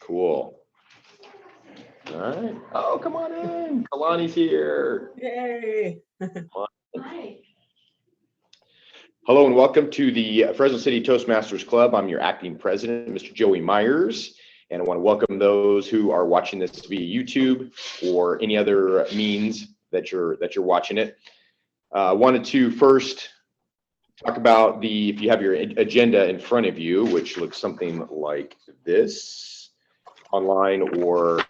Cool. All right. Oh, come on in. Kalani's here. Yay. Hi. Hello and welcome to the Fresno City Toastmasters Club. I'm your acting president, Mr. Joey Myers, and I want to welcome those who are watching this via YouTube or any other means that you're watching it. I wanted to first talk about if you have your agenda in front of you, which looks something like this, online or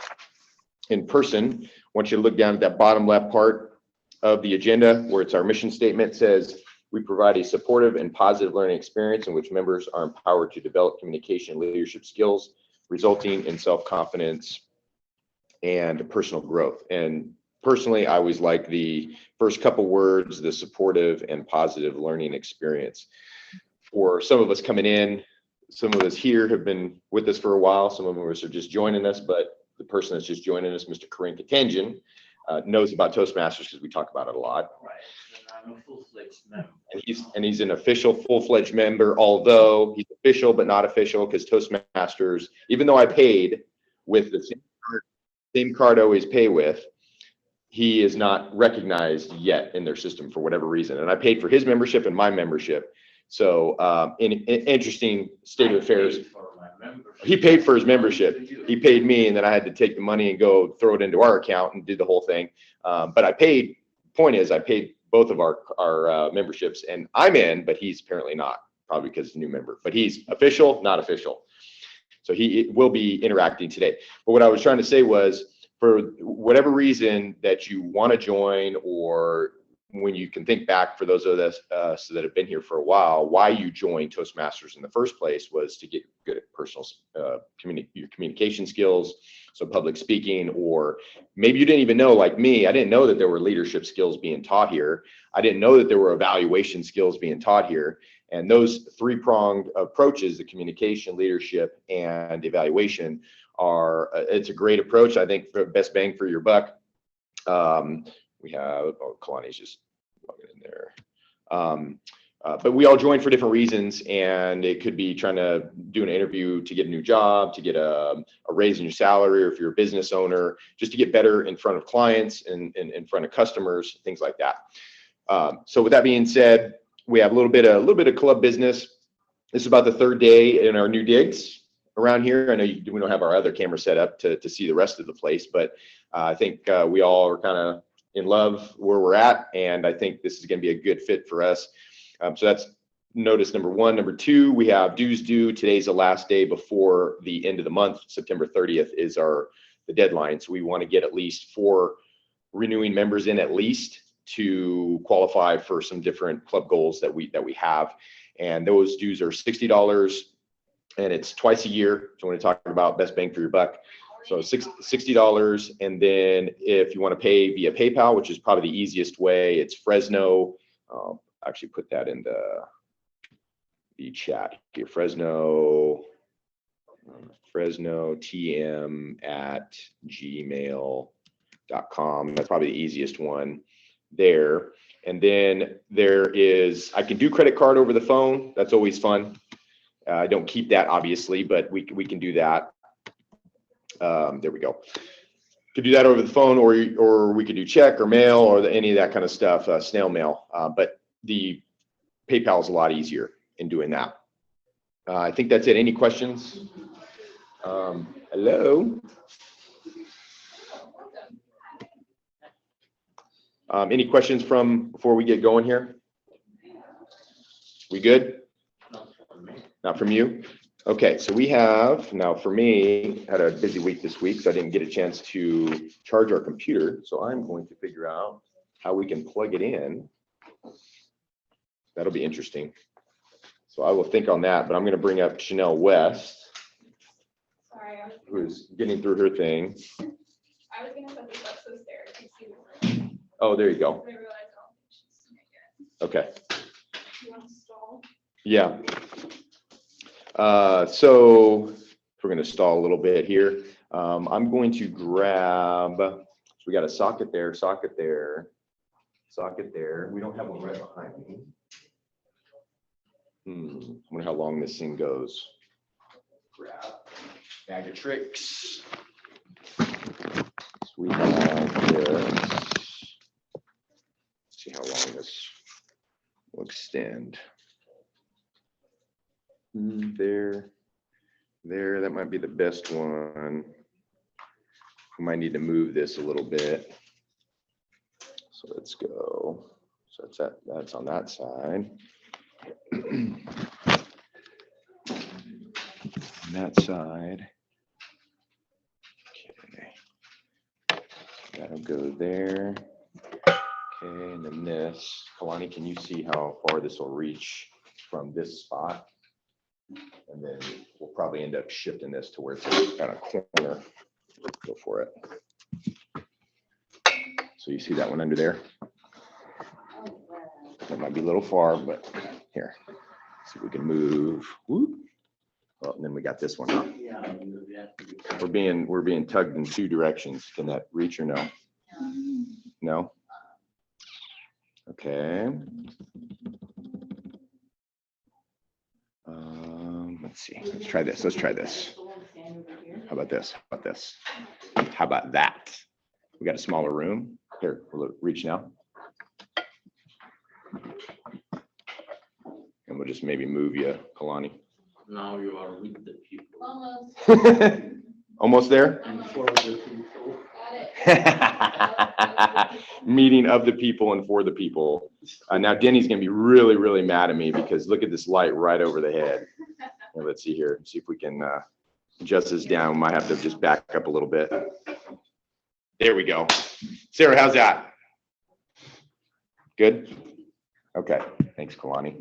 in person. I want you to look down at that bottom left part of the agenda where it's our mission statement. It says, we provide a supportive and positive learning experience in which members are empowered to develop communication and leadership skills, resulting in self-confidence and personal growth. And personally, I always like the first couple words, the supportive and positive learning experience. For some of us coming in, some of us here have been with us for a while, some of us are just joining us, but the person that's just joining us, Mr. Kareem Katenjian, knows about Toastmasters because we talk about it a lot. Right. And I'm a full-fledged member. And he's an official full-fledged member, although he's official but not official because Toastmasters, even though I paid with the same card I always pay with, he is not recognized yet in their system for whatever reason. And I paid for his membership and my membership. So in interesting state of affairs, he paid for his membership. He paid me, and then I had to take the money and go throw it into our account and do the whole thing. But I paid. Point is, I paid both of our memberships, and I'm in, but he's apparently not, probably because he's a new member. But he's official, not official. So he will be interacting today. But what I was trying to say was, for whatever reason that you want to join, or when you can think back for those of us that have been here for a while, why you joined Toastmasters in the first place was to get good at personal your communication skills, so public speaking, or maybe you didn't even know, like me, I didn't know that there were leadership skills being taught here. I didn't know that there were evaluation skills being taught here. And those three-pronged approaches, the communication, leadership, and evaluation, it's a great approach. I think for best bang for your buck. We have, Kalani's just logging in there. But we all join for different reasons, and it could be trying to do an interview to get a new job, to get a raise in your salary, or if you're a business owner, just to get better in front of clients and in front of customers, things like that. So with that being said, we have a little bit of club business. This is about the third day in our new digs around here. I know we don't have our other camera set up to see the rest of the place, but I think we all are kind of in love where we're at, and I think this is going to be a good fit for us. So that's notice number one. Number two, we have dues due. Today's the last day before the end of the month. September 30th is the deadline. So we want to get at least 4 renewing members in at least to qualify for some different club goals that we have. And those dues are $60, and it's twice a year. So when we talk about best bang for your buck, so $60, and then if you want to pay via PayPal, which is probably the easiest way, it's Fresno. Actually put that in the chat here. Fresno tm@gmail.com. That's probably the easiest one there. And then there is, I can do credit card over the phone. That's always fun. I don't keep that obviously, but we can do that. There we go. Could do that over the phone, or we could do check or mail or any of that kind of stuff, snail mail. But the PayPal is a lot easier in doing that. I think that's it. Any questions? Hello. Any questions before we get going here? We good? Not from you? Okay, so we have, now for me, had a busy week this week, so I didn't get a chance to charge our computer. So I'm going to figure out how we can plug it in. That'll be interesting. So I will think on that, but I'm going to bring up Chanel West, who's getting through her thing. I was going to set this up so Sarah can see the. Oh, there you go. I realized I don't think she's seeing it yet. Okay. You want to stall? Yeah. So we're going to stall a little bit here. I'm going to grab, so we got a socket there, socket there, socket there. We don't have one right behind me. I wonder how long this thing goes. grab bag of tricks. So we have this. Let's see how long this will extend. There, that might be the best one. We might need to move this a little bit. So let's go. So that's on that side. On that side. Okay. That'll go there. Okay, and then this. Kalani, can you see how far this will reach from this spot? And then we'll probably end up shifting this to where it's kind of corner. Let's go for it. So you see that one under there? That might be a little far, but here. See if we can move. Whoop. Oh, and then we got this one. Huh? We're being tugged in two directions. Can that reach or no? No? Okay. Let's see. Let's try this. Let's try this. How about this? How about this? How about that? We got a smaller room. Here, will it reach now? And we'll just maybe move you, Kalani. Now you are with the people. Almost. Almost there? And for the people. Got it. Meeting of the people and for the people. Now Denny's gonna be really, really mad at me because look at this light right over the head. Well, let's see here. See if we can adjust this down. We might have to just back up a little bit. There we go. Sarah, how's that? Good? Okay. Thanks, Kalani.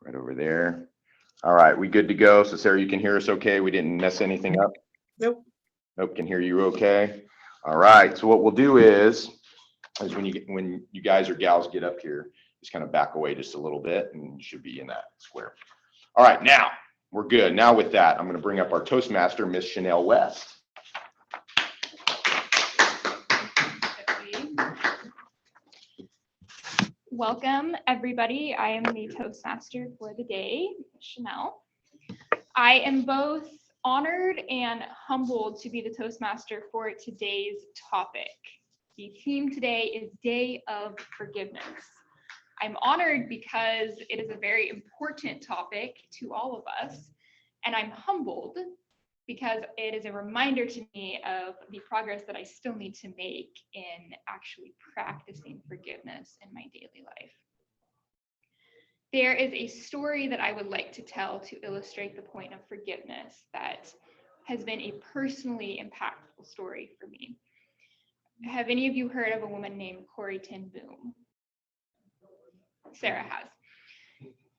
Right over there. All right, we good to go? So Sarah, you can hear us okay? We didn't mess anything up? Nope. Nope, can hear you okay? All right, so what we'll do is when you guys or gals get up here, just kind of back away just a little bit and you should be in that square. All right, now we're good. Now with that, I'm going to bring up our Toastmaster, Miss Chanel West. Welcome, everybody. I am the Toastmaster for the day, Chanel. I am both honored and humbled to be the Toastmaster for today's topic. The theme today is Day of Forgiveness. I'm honored because it is a very important topic to all of us, and I'm humbled because it is a reminder to me of the progress that I still need to make in actually practicing forgiveness in my daily life. There is a story that I would like to tell to illustrate the point of forgiveness that has been a personally impactful story for me. Have any of you heard of a woman named Corrie ten Boom? Sarah has.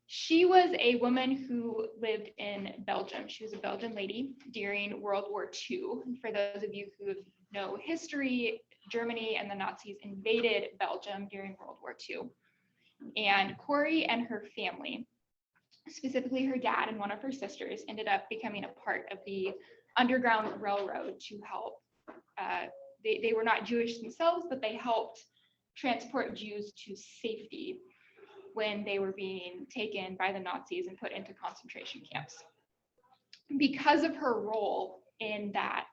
She was a woman who lived in Belgium. She was a Belgian lady during World War II. And for those of you who know history, Germany and the Nazis invaded Belgium during World War II. And Corrie and her family, specifically her dad and one of her sisters, ended up becoming a part of the Underground Railroad to help. They were not Jewish themselves, but they helped transport Jews to safety when they were being taken by the Nazis and put into concentration camps. Because of her role in that,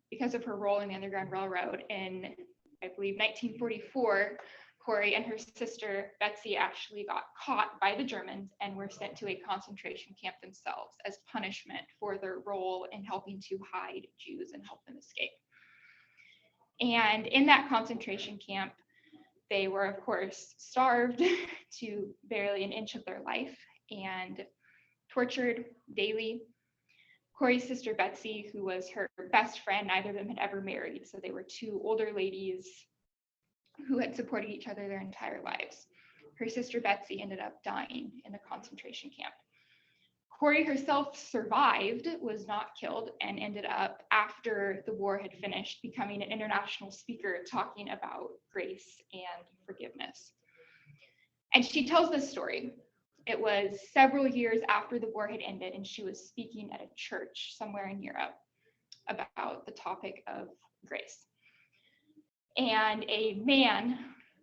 because of her role in the Underground Railroad in, I believe, 1944, Corrie and her sister Betsy actually got caught by the Germans and were sent to a concentration camp themselves as punishment for their role in helping to hide Jews and help them escape. And in that concentration camp, they were, of course, starved to barely an inch of their life and tortured daily. Corrie's sister Betsy, who was her best friend, neither of them had ever married, so they were two older ladies who had supported each other their entire lives. Her sister Betsy ended up dying in the concentration camp. Corrie herself survived, was not killed, and ended up, after the war had finished, becoming an international speaker talking about grace and forgiveness. And she tells this story. It was several years after the war had ended, and she was speaking at a church somewhere in Europe about the topic of grace. And a man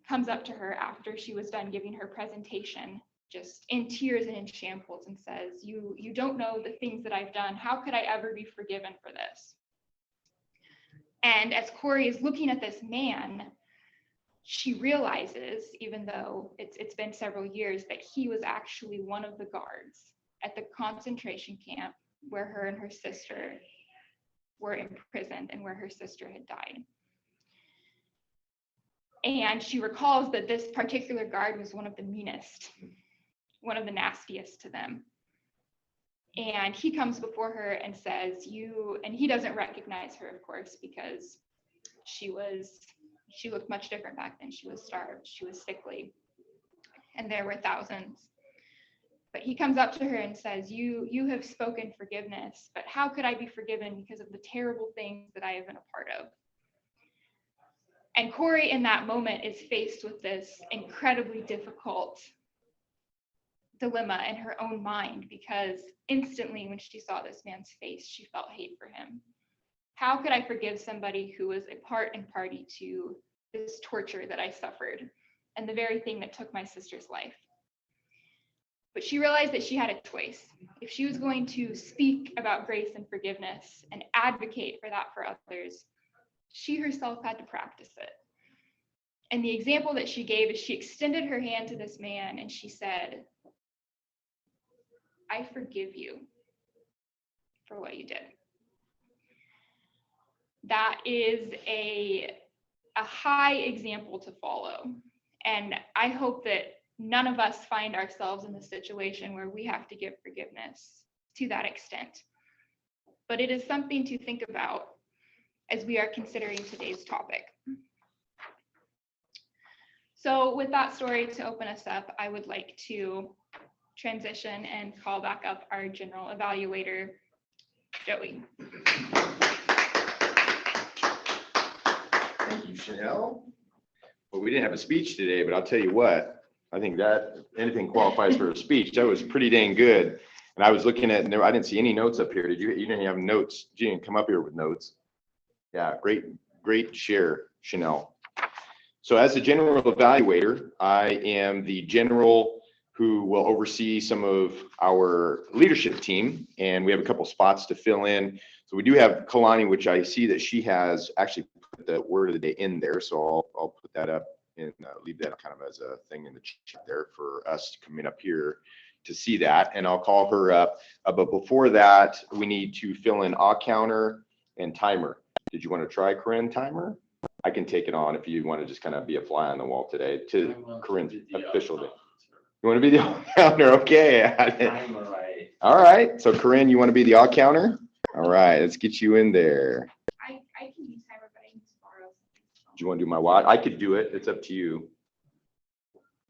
comes up to her after she was done giving her presentation, just in tears and in shambles and says, you don't know the things that I've done. How could I ever be forgiven for this? And as Corey is looking at this man, she realizes, even though it's been several years, that he was actually one of the guards at the concentration camp where her and her sister were imprisoned and where her sister had died. And she recalls that this particular guard was one of the meanest, one of the nastiest to them. And he comes before her and says, and he doesn't recognize her, of course, because she looked much different back then. She was starved, she was sickly, and there were thousands. But he comes up to her and says, you have spoken forgiveness, but how could I be forgiven because of the terrible things that I have been a part of? And Corey in that moment is faced with this incredibly difficult dilemma in her own mind, because instantly when she saw this man's face, she felt hate for him. How could I forgive somebody who was a part and party to this torture that I suffered and the very thing that took my sister's life? But she realized that she had a choice. If she was going to speak about grace and forgiveness and advocate for that for others, she herself had to practice it. And the example that she gave is she extended her hand to this man and she said, I forgive you for what you did. That is a high example to follow. And I hope that none of us find ourselves in the situation where we have to give forgiveness to that extent. But it is something to think about as we are considering today's topic. So with that story to open us up, I would like to transition and call back up our general evaluator, Joey. Thank you, Chanel. Well, we didn't have a speech today, but I'll tell you what, I think that anything qualifies for a speech. That was pretty dang good. And I was looking at, I didn't see any notes up here. Did you? You didn't have notes. You didn't come up here with notes. Yeah, great share, Chanel. So as the general evaluator, I am the general who will oversee some of our leadership team, and we have a couple spots to fill in. So we do have Kalani, which I see that she has actually put the word of the day in there. So I'll put that up and leave that kind of as a thing in the chat there for us coming up here to see that. And I'll call her up. But before that, we need to fill in counter and timer. Did you want to try Corinne timer? I can take it on if you want to just kind of be a fly on the wall today to Corinne's official day. You want to be the counter? Okay. All right. So Corinne, you want to be the counter? All right. Let's get you in there. I can use timer, but I need to borrow. Do you want to do my watch? I could do it. It's up to you.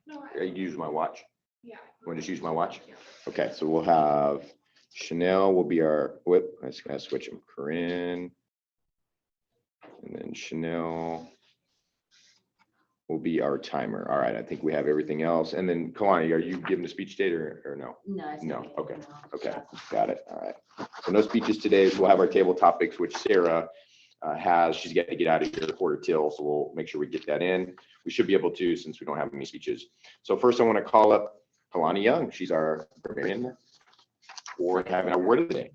No, I use my watch. yeah. You want to just use my watch? Okay. So we'll have Chanel will be our whip. I just gotta switch them. Corinne. And then Chanel will be our timer. All right, I think we have everything else. And then Kalani, are you giving a speech date or no? No. No, okay, got it, all right. So no speeches today, so we'll have our table topics, which Sarah has. She's got to get out of here at 1:45, so we'll make sure we get that in. We should be able to, since we don't have any speeches. So first I want to call up Kalani Young. She's our grammarian for having our word of the day.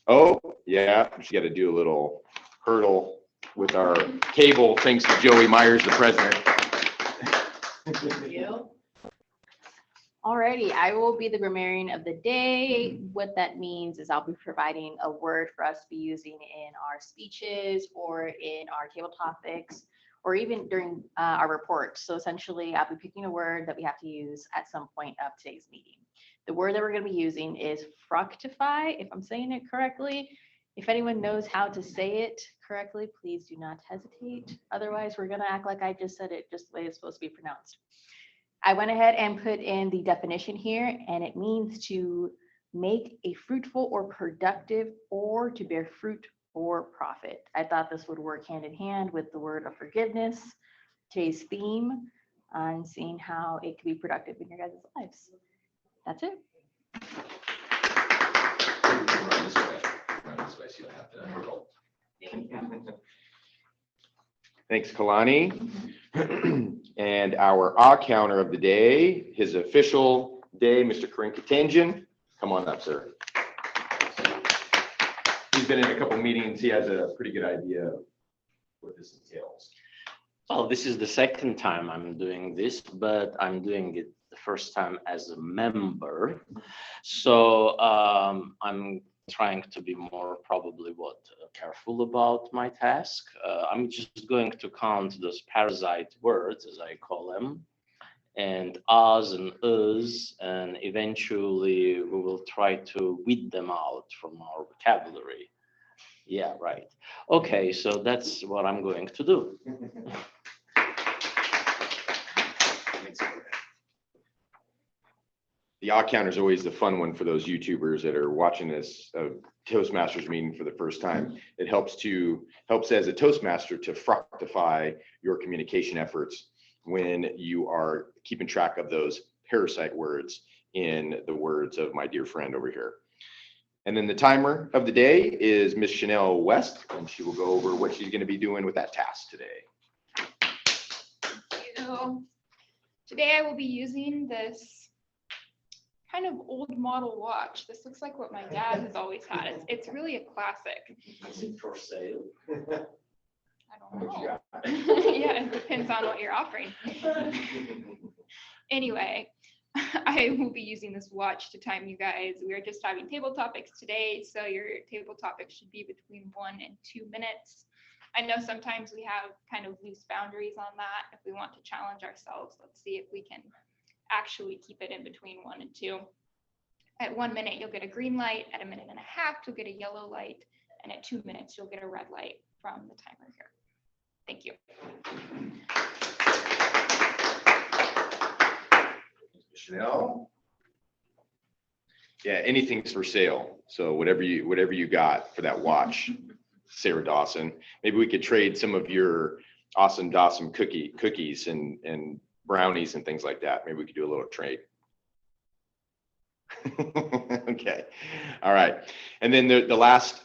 Oh, yeah, she got to do a little hurdle with our table, thanks to Joey Myers, the president. Thank you. Alrighty, I will be the grammarian of the day. What that means is I'll be providing a word for us to be using in our speeches or in our table topics, or even during our reports. So essentially, I'll be picking a word that we have to use at some point of today's meeting. The word that we're going to be using is fructify, if I'm saying it correctly. If anyone knows how to say it correctly, please do not hesitate. Otherwise, we're going to act like I just said it just the way it's supposed to be pronounced. I went ahead and put in the definition here, and it means to make a fruitful or productive or to bear fruit or profit. I thought this would work hand in hand with the word of forgiveness, today's theme, and seeing how it can be productive in your guys' lives. That's it. Thanks, Kalani. And our counter of the day, his official day, Mr. Karin Katanjian. Come on up, sir. He's been in a couple meetings. He has a pretty good idea of what this entails. Well, this is the second time I'm doing this, but I'm doing it the first time as a member. So I'm trying to be more probably careful about my task. I'm just going to count those parasite words, as I call them, and ahs and uhs, and eventually we will try to weed them out from our vocabulary. Yeah, right. Okay, so that's what I'm going to do. The odd counter is always the fun one for those YouTubers that are watching this Toastmasters meeting for the first time. It helps as a Toastmaster to fructify your communication efforts when you are keeping track of those parasite words in the words of my dear friend over here. And then the timer of the day is Miss Chanel West, and she will go over what she's going to be doing with that task today. Thank you. Today I will be using this kind of old model watch. This looks like what my dad has always had. It's really a classic. Is it for sale? I don't know. Yeah, it depends on what you're offering. Anyway, I will be using this watch to time you guys. We are just having table topics today, so your table topics should be between 1 and 2 minutes. I know sometimes we have kind of loose boundaries on that. If we want to challenge ourselves, let's see if we can actually keep it in between 1 and 2. At 1 minute, you'll get a green light. At 1.5 minutes, you'll get a yellow light. And at 2 minutes, you'll get a red light from the timer here. Thank you. Chanel. Yeah, anything's for sale. So whatever you got for that watch, Sarah Dawson. Maybe we could trade some of your awesome Dawson cookies and brownies and things like that. Maybe we could do a little trade. Okay. All right. And then the last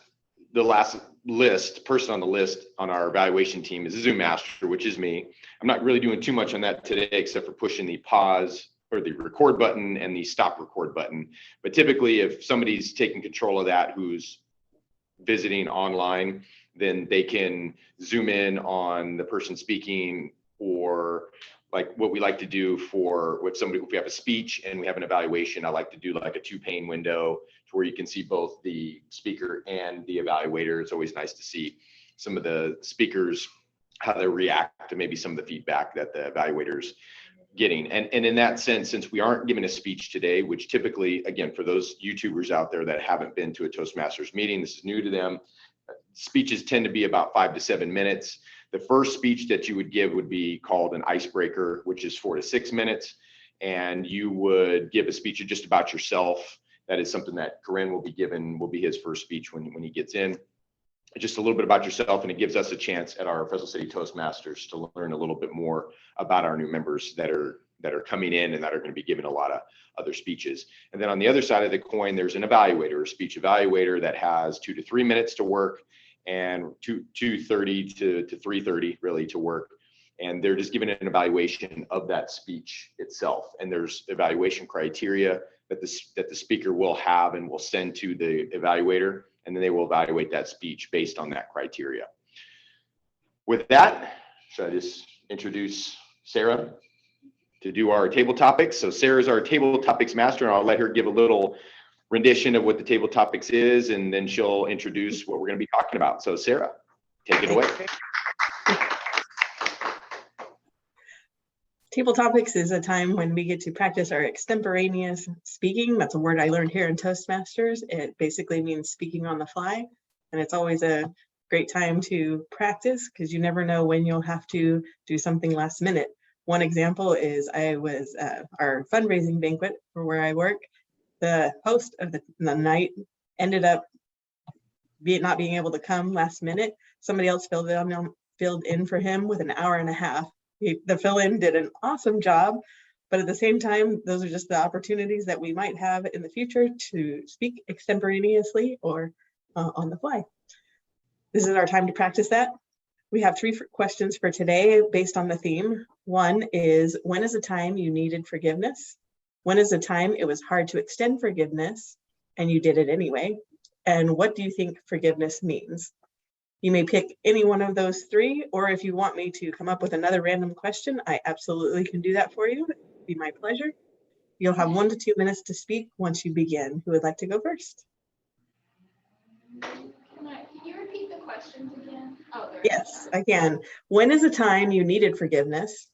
person on the list on our evaluation team is a Zoom master, which is me. I'm not really doing too much on that today, except for pushing the pause or the record button and the stop record button. But typically, if somebody's taking control of that who's visiting online, then they can zoom in on the person speaking, or like what we like to do for with somebody, if we have a speech and we have an evaluation, I like to do like a 2-pane window to where you can see both the speaker and the evaluator. It's always nice to see some of the speakers, how they react to maybe some of the feedback that the evaluator's getting. And in that sense, since we aren't giving a speech today, which typically, again, for those YouTubers out there that haven't been to a Toastmasters meeting, this is new to them, speeches tend to be about 5 to 7 minutes. The first speech that you would give would be called an icebreaker, which is 4 to 6 minutes. And you would give a speech just about yourself. That is something that Corinne will be his first speech when he gets in. Just a little bit about yourself, and it gives us a chance at our Fresno City Toastmasters to learn a little bit more about our new members that are coming in and that are going to be giving a lot of other speeches. And then on the other side of the coin, there's an evaluator, a speech evaluator that has 2 to 3 minutes to work, and 2:30 to 3:30 really to work. And they're just giving an evaluation of that speech itself. And there's evaluation criteria that the speaker will have and will send to the evaluator, and then they will evaluate that speech based on that criteria. With that, should I just introduce Sarah to do our table topics? So Sarah's our table topics master, and I'll let her give a little rendition of what the table topics is, and then she'll introduce what we're going to be talking about. So Sarah, take it away. Table topics is a time when we get to practice our extemporaneous speaking. That's a word I learned here in Toastmasters. It basically means speaking on the fly, and it's always a great time to practice because you never know when you'll have to do something last minute. One example is I was our fundraising banquet for where I work. The host of the night ended up not being able to come last minute. Somebody else filled in for him with 1.5 hours. The fill-in did an awesome job, but at the same time, those are just the opportunities that we might have in the future to speak extemporaneously or on the fly. This is our time to practice that. We have 3 questions for today based on the theme. One is, when is a time you needed forgiveness? When is a time it was hard to extend forgiveness and you did it anyway? And what do you think forgiveness means? You may pick any one of those three, or if you want me to come up with another random question, I absolutely can do that for you. It'd be my pleasure. You'll have 1 to 2 minutes to speak once you begin. Who would like to go first? Can you repeat the questions again? Oh, there. Yes, I can. When is a time you needed forgiveness?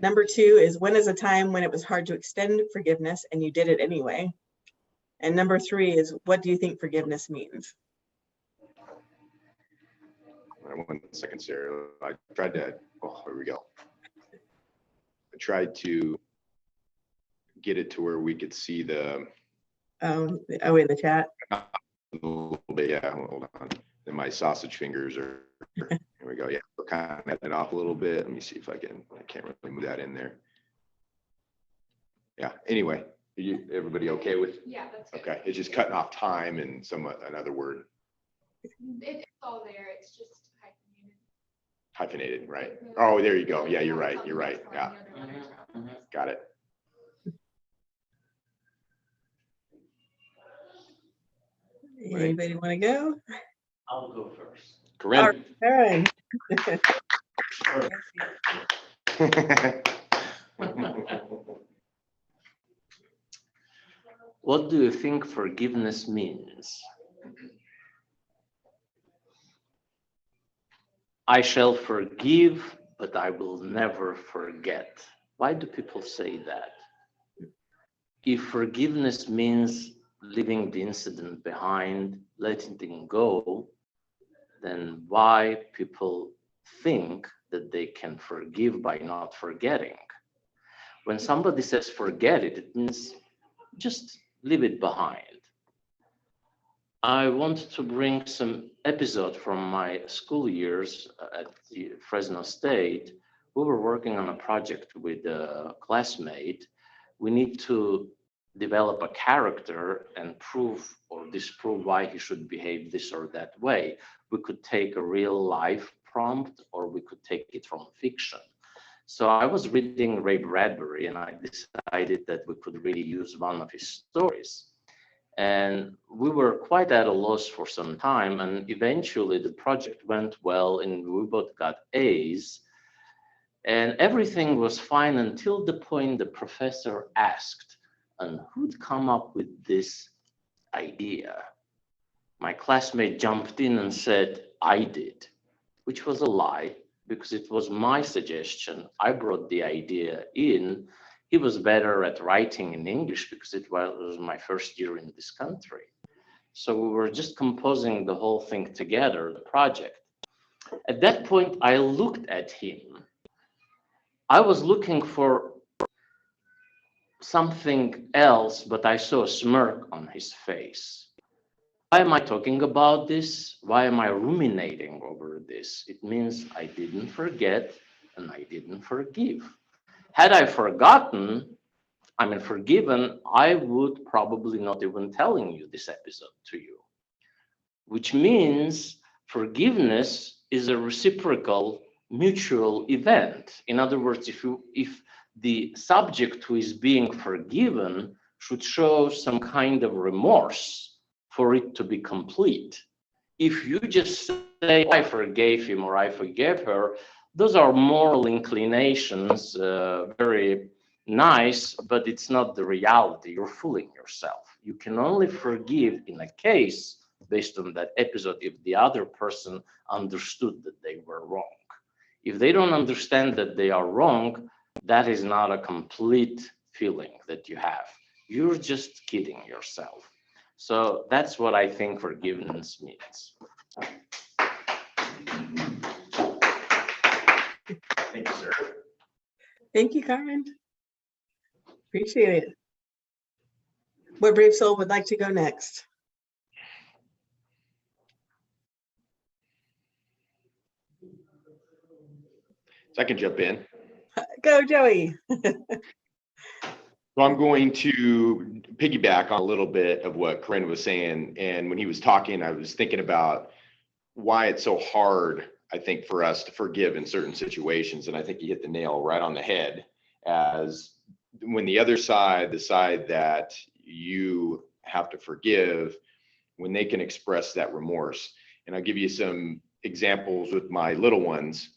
Number 2 is when is a time when it was hard to extend forgiveness and you did it anyway? And number 3 is what do you think forgiveness means? 1 second, Sarah. I tried to, oh, here we go. I tried to get it to where we could see the. Oh, in the chat. A little bit, yeah, hold on. And my sausage fingers are, here we go. Yeah, we're kind of it off a little bit. Let me see if I can't really move that in there. Yeah, anyway, everybody okay with? Yeah, that's good. Okay, it's just cutting off time and another word. It's all there. It's just Hyphenated, right? Oh, there you go. Yeah, you're right. You're right. Yeah, got it. Anybody want to go? I'll go first. Corinne. Karen. What do you think forgiveness means? I shall forgive, but I will never forget. Why do people say that? If forgiveness means leaving the incident behind, letting it go, then why people think that they can forgive by not forgetting? When somebody says forget it, it means just leave it behind. I want to bring some episode from my school years at the Fresno State. We were working on a project with a classmate. We need to develop a character and prove or disprove why he should behave this or that way. We could take a real life prompt or we could take it from fiction. So I was reading Ray Bradbury and I decided that we could really use one of his stories. And we were quite at a loss for some time, and eventually the project went well and we both got A's. And everything was fine until the point the professor asked, and who'd come up with this idea? My classmate jumped in and said, I did, which was a lie because it was my suggestion. I brought the idea in. He was better at writing in English because it was my first year in this country. So we were just composing the whole thing together, the project. At that point, I looked at him. I was looking for something else, but I saw a smirk on his face. Why am I talking about this? Why am I ruminating over this? It means I didn't forget and I didn't forgive. Had I forgiven, I would probably not even telling you this episode to you, which means forgiveness is a reciprocal mutual event. In other words, if the subject who is being forgiven should show some kind of remorse for it to be complete. If you just say, I forgave him or I forgave her, those are moral inclinations, very nice, but it's not the reality. You're fooling yourself. You can only forgive in a case based on that episode if the other person understood that they were wrong. If they don't understand that they are wrong, that is not a complete feeling that you have. You're just kidding yourself. So that's what I think forgiveness means. Thank you, sir. Thank you, Carmen. Appreciate it. What brave soul would like to go next? So I can jump in. Go, Joey. So I'm going to piggyback on a little bit of what Corinne was saying. And when he was talking, I was thinking about why it's so hard, I think, for us to forgive in certain situations. And I think he hit the nail right on the head as when the other side, the side that you have to forgive, when they can express that remorse. And I'll give you some examples with my little ones.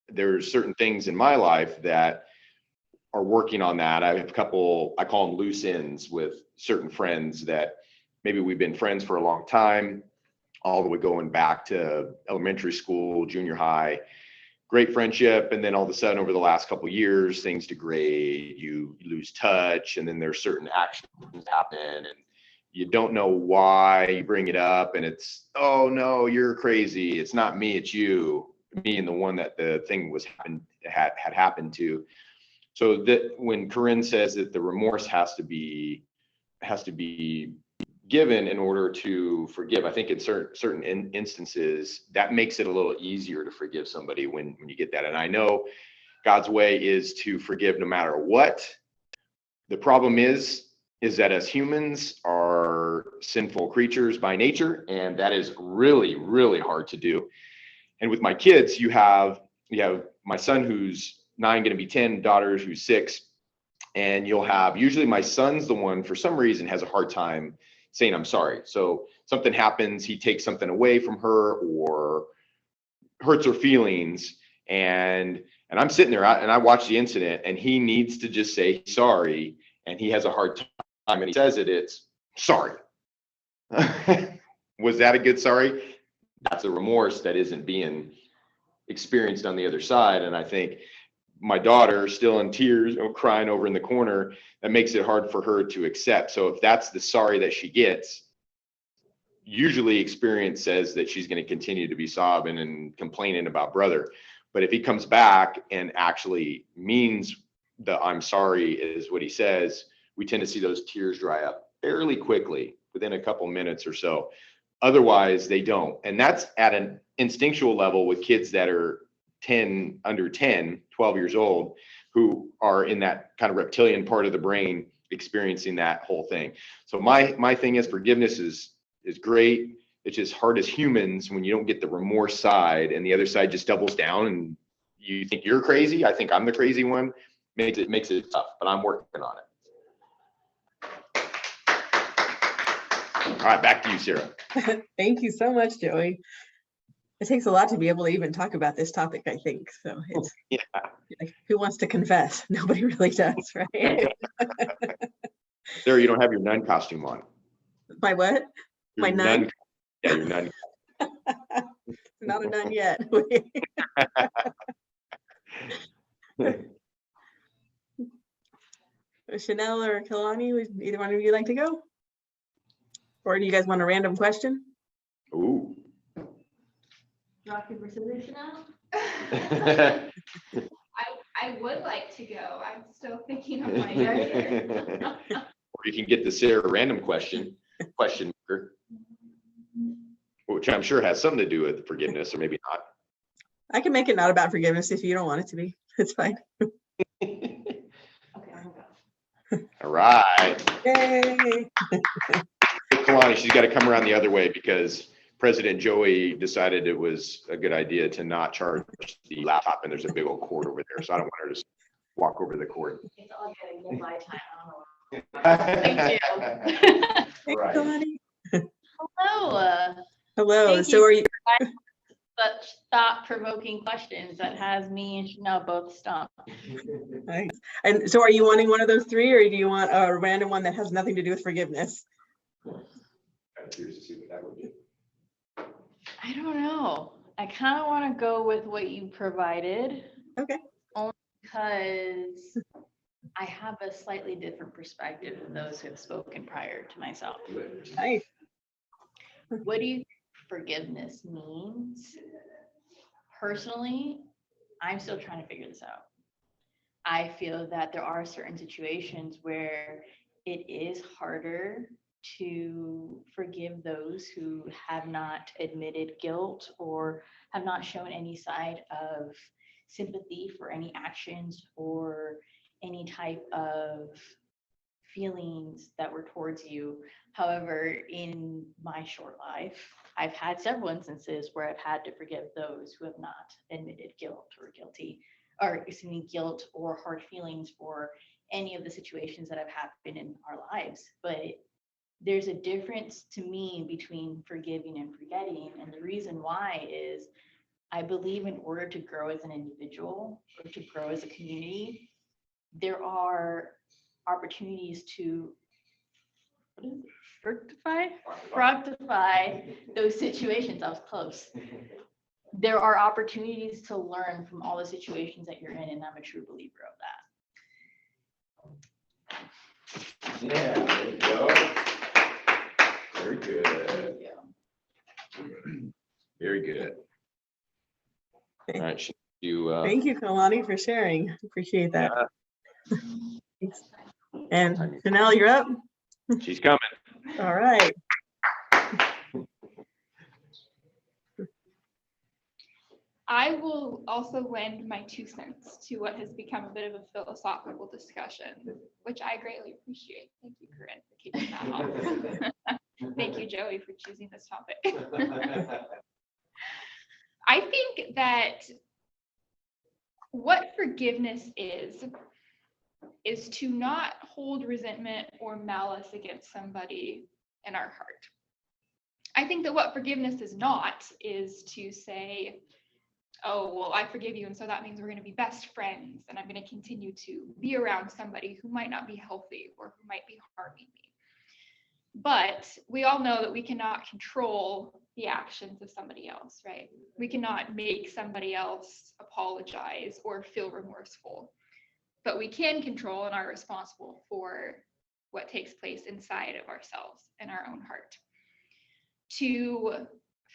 There's certain things in my life that are working on that. I have a couple, I call them loose ends with certain friends that maybe we've been friends for a long time, all the way going back to elementary school, junior high, great friendship. And then all of a sudden over the last couple of years, things degrade, you lose touch, and then there's certain actions happen and you don't know why you bring it up. And it's, oh no, you're crazy. It's not me, it's you, me and the one that the thing was had happened to. So that when Corinne says that the remorse has to be given in order to forgive, I think in certain instances that makes it a little easier to forgive somebody when you get that. And I know God's way is to forgive no matter what. The problem is that as humans are sinful creatures by nature, and that is really, really hard to do. And with my kids, you have my son who's 9, going to be 10, daughter who's 6, and you'll have, usually my son's the one for some reason has a hard time saying I'm sorry. So something happens, he takes something away from her or hurts her feelings, and I'm sitting there and I watch the incident, and he needs to just say sorry, and he has a hard time, and he says it's sorry. Was that a good sorry? That's a remorse that isn't being experienced on the other side. And I think my daughter still in tears, crying over in the corner, that makes it hard for her to accept. So if that's the sorry that she gets, usually experience says that she's going to continue to be sobbing and complaining about brother. But if he comes back and actually means the I'm sorry is what he says, we tend to see those tears dry up fairly quickly within a couple minutes or so. Otherwise they don't. And that's at an instinctual level with kids that are under 10, 12 years old, who are in that kind of reptilian part of the brain experiencing that whole thing. So my thing is forgiveness is great. It's just hard as humans when you don't get the remorse side and the other side just doubles down and you think you're crazy. I think I'm the crazy one. Makes it tough, but I'm working on it. All right, back to you, Sarah. Thank you so much, Joey. It takes a lot to be able to even talk about this topic, I think. So it's like, who wants to confess? Nobody really does, right? Sarah, you don't have your nun costume on. My what? Your My nun? Yeah, your nun. Not a nun yet. Chanel or Kalani, would either one of you like to go? Or do you guys want a random question? Ooh. Rock, paper, scissors, Chanel? I would like to go. I'm still thinking of my answer. Or you can get the Sarah random question marker, which I'm sure has something to do with forgiveness, or maybe not. I can make it not about forgiveness if you don't want it to be. It's fine. Okay, I'll go. All right. Yay. Kalani, she's got to come around the other way because President Joey decided it was a good idea to not charge the laptop, and there's a big old cord over there. So I don't want her to just walk over the cord. It's all good. We'll buy time. I don't know. Thank you. Thanks, Right. Kalani. Hello. Hello. Thank So you. are you? Such thought-provoking questions that has me and Chanel both stumped. Nice. And so are you wanting one of those three, or do you want a random one that has nothing to do with forgiveness? I'm curious to see what that would be. I don't know. I kind of want to go with what you provided. Okay. Only because I have a slightly different perspective than those who have spoken prior to myself. Nice. What do you think forgiveness means? Personally, I'm still trying to figure this out. I feel that there are certain situations where it is harder to forgive those who have not admitted guilt or have not shown any side of sympathy for any actions or any type of feelings that were towards you. However, in my short life, I've had several instances where I've had to forgive those who have not admitted guilt or guilt or hard feelings for any of the situations that have happened in our lives. But there's a difference to me between forgiving and forgetting. And the reason why is I believe in order to grow as an individual or to grow as a community, there are opportunities to fructify those situations. I was close. There are opportunities to learn from all the situations that you're in, and I'm a true believer of that. Yeah, there you go. Very good. Very good. All right, should you, Thank you, Kalani, for sharing. Appreciate that. Thanks. And Chanel, you're up. she's coming. All right. I will also lend my 2 cents to what has become a bit of a philosophical discussion, which I greatly appreciate. Thank you, Corinne, for kicking that off. Thank you, Joey, for choosing this topic. I think that what forgiveness is to not hold resentment or malice against somebody in our heart. I think that what forgiveness is not is to say, oh, well, I forgive you, and so that means we're going to be best friends, and I'm going to continue to be around somebody who might not be healthy or who might be harming me. But we all know that we cannot control the actions of somebody else, right? We cannot make somebody else apologize or feel remorseful. But we can control and are responsible for what takes place inside of ourselves and our own heart. To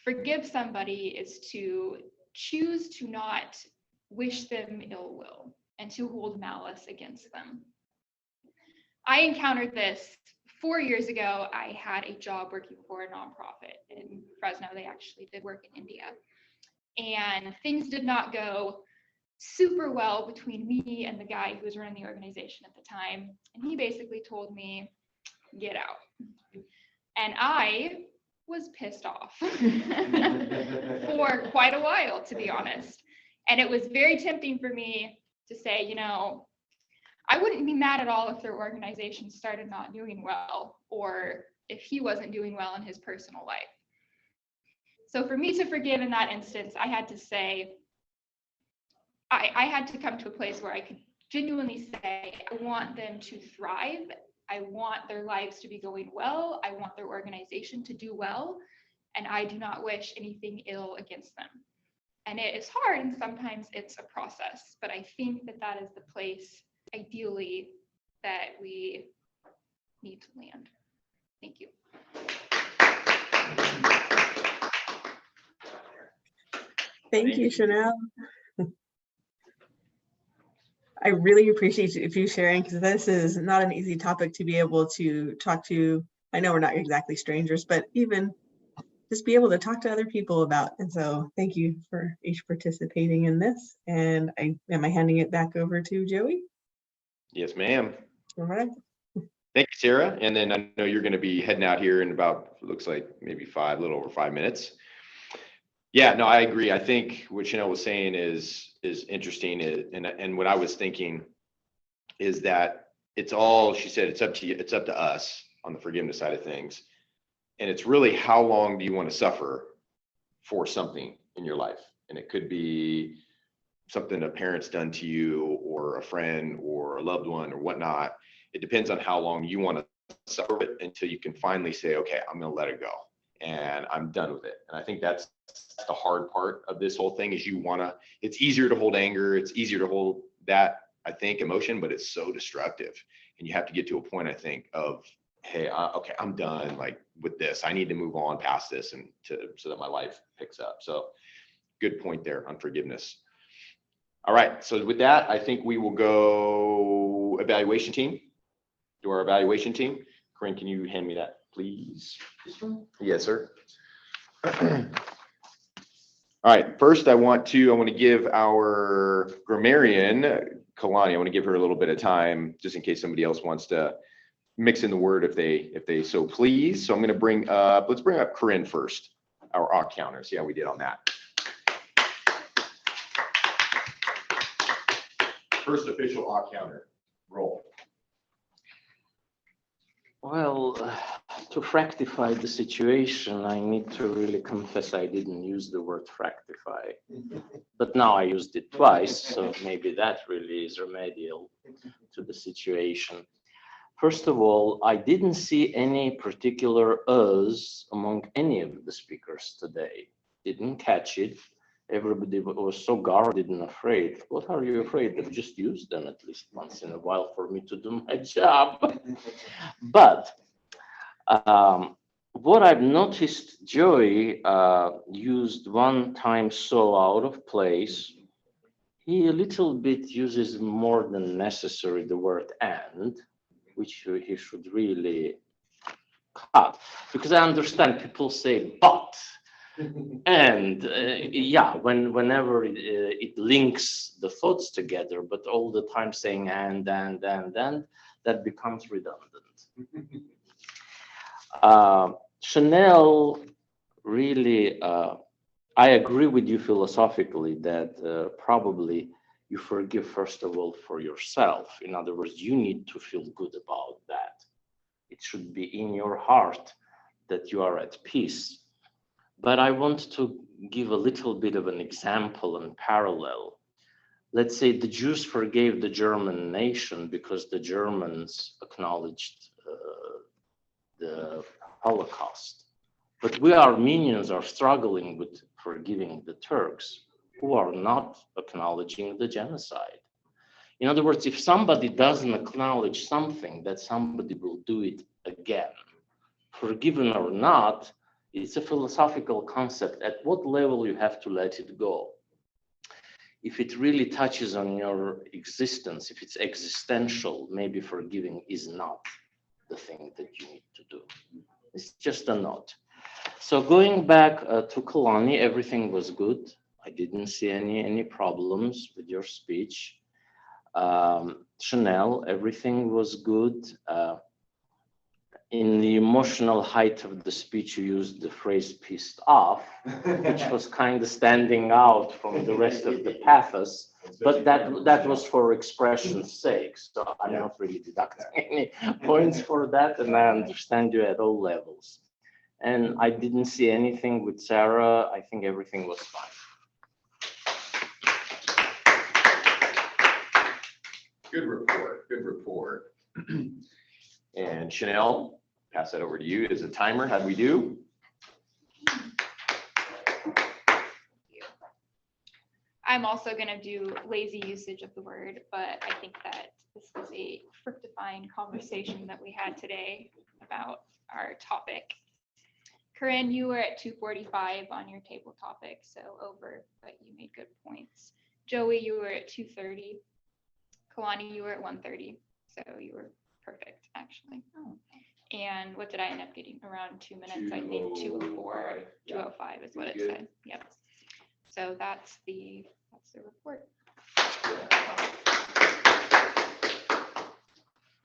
forgive somebody is to choose to not wish them ill will and to hold malice against them. I encountered this 4 years ago. I had a job working for a nonprofit in Fresno. They actually did work in India. And things did not go super well between me and the guy who was running the organization at the time. And he basically told me, get out. And I was pissed off for quite a while, to be honest. And it was very tempting for me to say, you know, I wouldn't be mad at all if their organization started not doing well, or if he wasn't doing well in his personal life. So for me to forgive in that instance, I had to say, I had to come to a place where I could genuinely say, I want them to thrive. I want their lives to be going well. I want their organization to do well. And I do not wish anything ill against them. And it is hard, and sometimes it's a process. But I think that that is the place, ideally, that we need to land. Thank you. Thank you, Chanel. I really appreciate you sharing, because this is not an easy topic to be able to talk to. I know we're not exactly strangers, but even just be able to talk to other people about. And so thank you for each participating in this. And am I handing it back over to Joey? Yes, ma'am. All right. Thank you, Sarah. And then I know you're going to be heading out here in about, looks like maybe a little over 5 minutes. Yeah, no, I agree. I think what Chanel was saying is interesting. And what I was thinking is that it's all, she said, it's up to you, it's up to us on the forgiveness side of things. And it's really, how long do you want to suffer for something in your life? And it could be something a parent's done to you, or a friend, or a loved one, or whatnot. It depends on how long you want to suffer it until you can finally say, okay, I'm going to let it go and I'm done with it. And I think that's the hard part of this whole thing, is it's easier to hold anger. It's easier to hold that, I think, emotion, but it's so destructive. And you have to get to a point, I think, of, hey, okay, I'm done like with this. I need to move on past this and so that my life picks up. So good point there on forgiveness. All right. So with that, I think we will go evaluation team. To our evaluation team. Corinne, can you hand me that, please? Yes, sir. All right. First, I want to give our grammarian, Kalani, I want to give her a little bit of time, just in case somebody else wants to mix in the word if they so please. So I'm going to let's bring up Corinne first, our odd counter. See how we did on that. First official odd counter. Roll. Well, to fructify the situation, I need to really confess I didn't use the word fructify. But now I used it twice, so maybe that really is remedial to the situation. First of all, I didn't see any particular us among any of the speakers today. Didn't catch it. Everybody was so guarded and afraid. What are you afraid of? Just use them at least once in a while for me to do my job. But what I've noticed, Joey used one time so out of place. He a little bit uses more than necessary the word and, which he should really cut. Because I understand people say but. And yeah, whenever it links the thoughts together, but all the time saying and, that becomes redundant. Chanel really, I agree with you philosophically that probably you forgive first of all for yourself. In other words, you need to feel good about that. It should be in your heart that you are at peace. But I want to give a little bit of an example and parallel. Let's say the Jews forgave the German nation because the Germans acknowledged the Holocaust. But we Armenians are struggling with forgiving the Turks who are not acknowledging the genocide. In other words, if somebody doesn't acknowledge something, that somebody will do it again. Forgiven or not, it's a philosophical concept. At what level you have to let it go? If it really touches on your existence, if it's existential, maybe forgiving is not the thing that you need to do. It's just a note. So going back to Kalani, everything was good. I didn't see any problems with your speech. Chanel, everything was good. In the emotional height of the speech, you used the phrase pissed off, which was kind of standing out from the rest of the pathos. But that was for expression's sake. So I'm not really deducting any points for that. And I understand you at all levels. And I didn't see anything with Sarah. I think everything was fine. Good report, good report. And Chanel, pass that over to you as a timer. How'd we do? I'm also going to do lazy usage of the word, but I think that this was a fructifying conversation that we had today about our topic. Corinne, you were at 245 on your table topic, so over, but you made good points. Joey, you were at 230. Kalani, you were at 130, so you were perfect, actually. Oh. And what did I end up getting? Around 2 minutes, I think 204, 205 is what it said. Yep. So that's the report.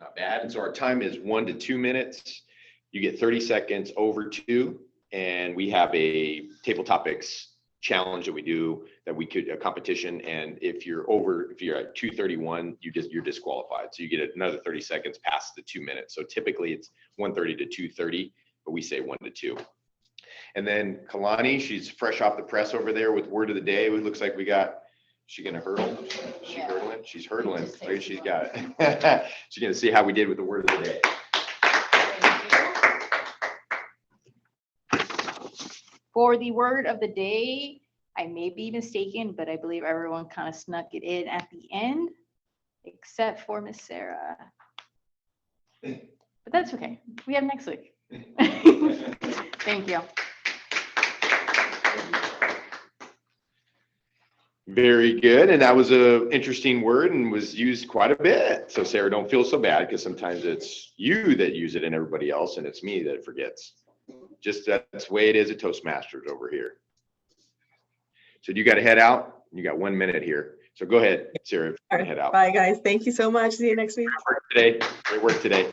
Not bad. And so our time is 1 to 2 minutes. You get 30 seconds over 2, and we have a table topics challenge that we do that we could a competition. And if you're at 231, you're disqualified. So you get another 30 seconds past the 2 minutes. So typically it's 1:30 to 2:30, but we say 1 to 2. And then Kalani, she's fresh off the press over there with word of the day. It looks like she gonna hurdle? Hurdling? She's hurdling. Look, she's got it. She's gonna see how we did with the word of the day. For the word of the day, I may be mistaken, but I believe everyone kind of snuck it in at the end, except for Miss Sarah. But that's okay. We have next week. Thank you. Very good. And that was an interesting word and was used quite a bit. So Sarah, don't feel so bad, because sometimes it's you that use it and everybody else, and it's me that forgets. Just that's the way it is at Toastmasters over here. So you got to head out. You got 1 minute here. So go ahead, Sarah, head out. Bye, guys. Thank you so much. See you next week. Great work today.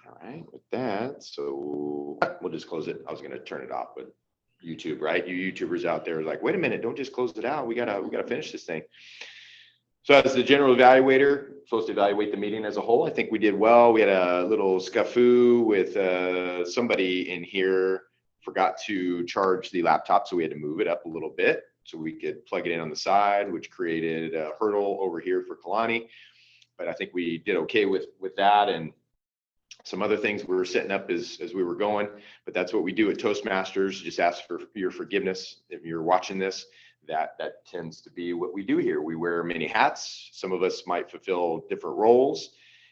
All right, with that, so we'll just close it. I was going to turn it off, but YouTube, right? You YouTubers out there are like, wait a minute, don't just close it out. We gotta finish this thing. So as the general evaluator, supposed to evaluate the meeting as a whole, I think we did well. We had a little scuffle with somebody in here forgot to charge the laptop, so we had to move it up a little bit so we could plug it in on the side, which created a hurdle over here for Kalani. But I think we did okay with that, and some other things we were setting up as we were going. But that's what we do at Toastmasters. Just ask for your forgiveness if you're watching this. That tends to be what we do here. We wear many hats. Some of us might fulfill different roles.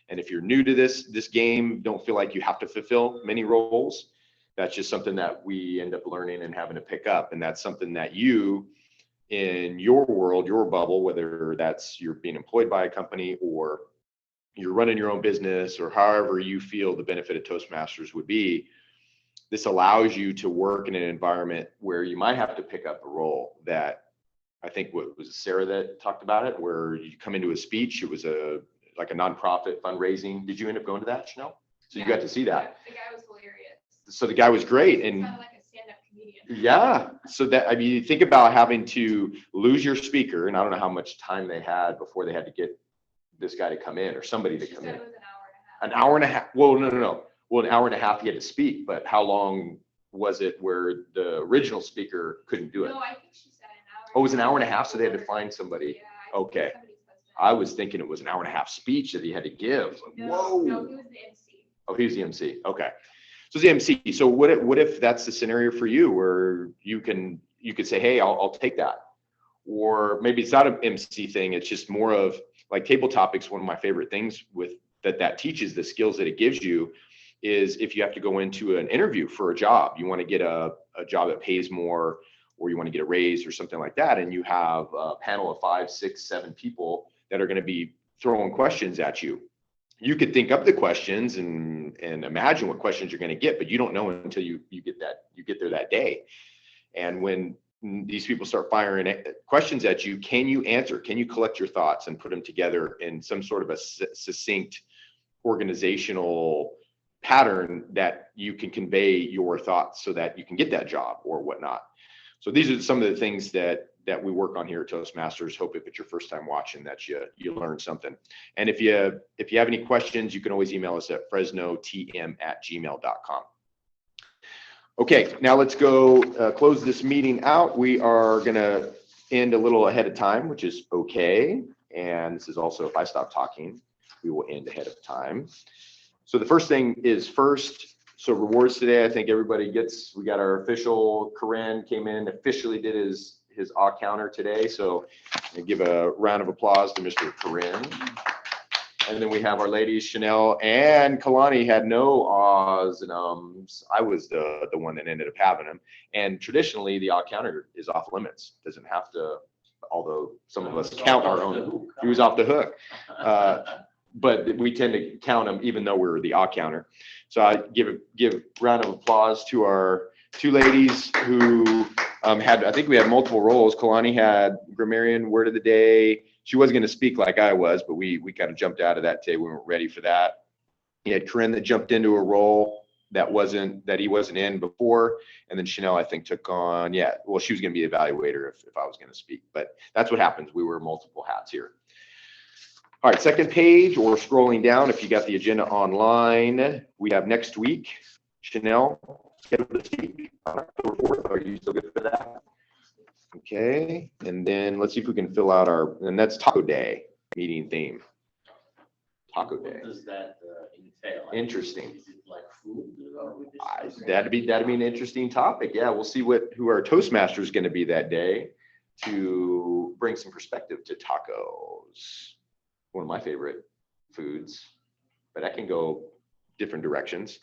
And if you're new to this game, don't feel like you have to fulfill many roles. That's just something that we end up learning and having to pick up. And that's something that you, in your world, your bubble, whether that's you're being employed by a company or you're running your own business or however you feel the benefit of Toastmasters would be, this allows you to work in an environment where you might have to pick up a role that I think what was Sarah that talked about it, where you come into a speech, it was like a nonprofit fundraising. Did you end up going to that, Chanel? So you got to see that. The guy was hilarious. So the guy was great. And Kind of like a stand-up comedian. yeah, so that, I mean, you think about having to lose your speaker, and I don't know how much time they had before they had to get this guy to come in or somebody to She come said in. it was an hour and a half. An hour and a half. Well, no. Well, an hour and a half he had to speak, but how long was it where the original speaker couldn't do it? No, I think she said an hour. Oh, it was an hour and a half, so they had to find somebody. Yeah, I think Okay. somebody posted it. I was thinking it was an hour and a half speech that he had to give. No, he Whoa. was the MC. Oh, he was the MC. Okay. So the MC. So what if that's the scenario for you where you could say, hey, I'll take that. Or maybe it's not an MC thing. It's just more of like table topics. One of my favorite things with that teaches the skills that it gives you is if you have to go into an interview for a job, you want to get a job that pays more, or you want to get a raise or something like that. And you have a panel of 5, 6, 7 people that are going to be throwing questions at you. You could think up the questions and imagine what questions you're going to get, but you don't know until you get there that day. And when these people start firing questions at you, can you answer? Can you collect your thoughts and put them together in some sort of a succinct organizational pattern that you can convey your thoughts so that you can get that job or whatnot? So these are some of the things that we work on here at Toastmasters. Hope if it's your first time watching that you learn something. And if you have any questions, you can always email us at fresnotm@gmail.com. Okay, now let's go close this meeting out. We are gonna end a little ahead of time, which is okay. And this is also, if I stop talking, we will end ahead of time. So the first thing is first, so rewards today, I think everybody gets, we got our official, Corinne came in, officially did his awe counter today. So I give a round of applause to Mr. Corinne. And then we have our ladies, Chanel and Kalani had no ahs and ums. I was the one that ended up having them. And traditionally the awe counter is off limits. Doesn't have to, although some of us count our own. He was off the hook. But we tend to count them even though we're the awe counter. So I give a round of applause to our 2 ladies who had, I think we had multiple roles. Kalani had grammarian word of the day. She wasn't going to speak like I was, but we kind of jumped out of that today. We weren't ready for that. He had Corinne that jumped into a role that he wasn't in before. And then Chanel, I think, took on, she was going to be the evaluator if I was going to speak. But that's what happens. We wear multiple hats here. All right, second page or scrolling down, if you got the agenda online, we have next week, Chanel, scheduled to speak on October 4th. Are you still good for that? Okay, and then let's see if we can fill out and that's Taco Day meeting theme. Taco Day. What does that entail? Interesting. Is it like food? Or we discuss? That'd be an interesting topic. Yeah, we'll see who our Toastmaster is going to be that day to bring some perspective to tacos. One of my favorite foods, but that can go different directions.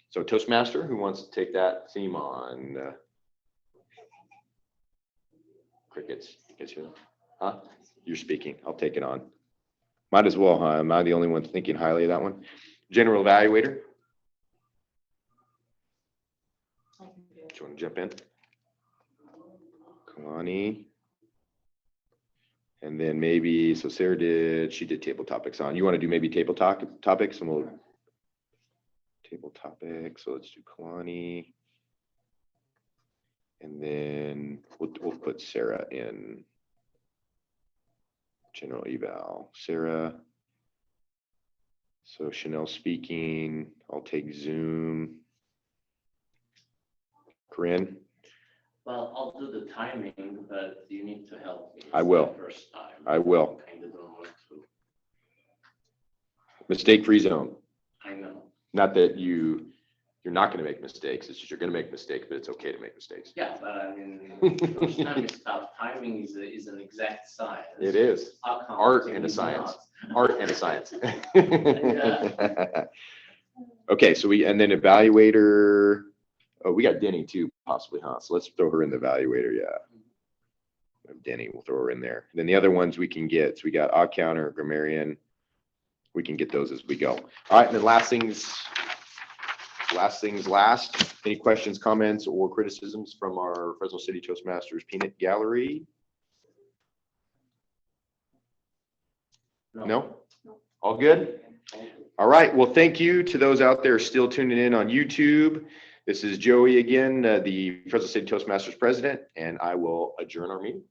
So Toastmaster, who wants to take that theme on? Crickets. Huh? You're speaking. I'll take it on. Might as well, huh? Am I the only one thinking highly of that one? General evaluator. Do you want to jump in? Kalani. And then maybe, so Sarah she did table topics on. You want to do maybe table topics and we'll table topics. So let's do Kalani. And then we'll put Sarah in General eval, Sarah. So Chanel speaking, I'll take Zoom. Corinne, Well, I'll do the timing, but you need to help me. I It's will. my First time. I will. Kind of don't want to. Mistake-free zone. I know. Not that you're not gonna make mistakes, it's just you're gonna make mistakes, but it's okay to make mistakes. Yeah, but I mean, first time is tough. Timing is an exact science. It is, Accounting art and a is science. not. art and a science. Okay, so and then evaluator, oh, we got Denny too, possibly, huh? So let's throw her in the evaluator, yeah. Denny, we'll throw her in there. Then the other ones we can get, so we got odd counter, grammarian. We can get those as we go. All right, and then last things last. Any questions, comments, or criticisms from our Fresno City Toastmasters peanut gallery? No? All good? All right, well, thank you to those out there still tuning in on YouTube. This is Joey again, the Fresno City Toastmasters president, and I will adjourn our meeting.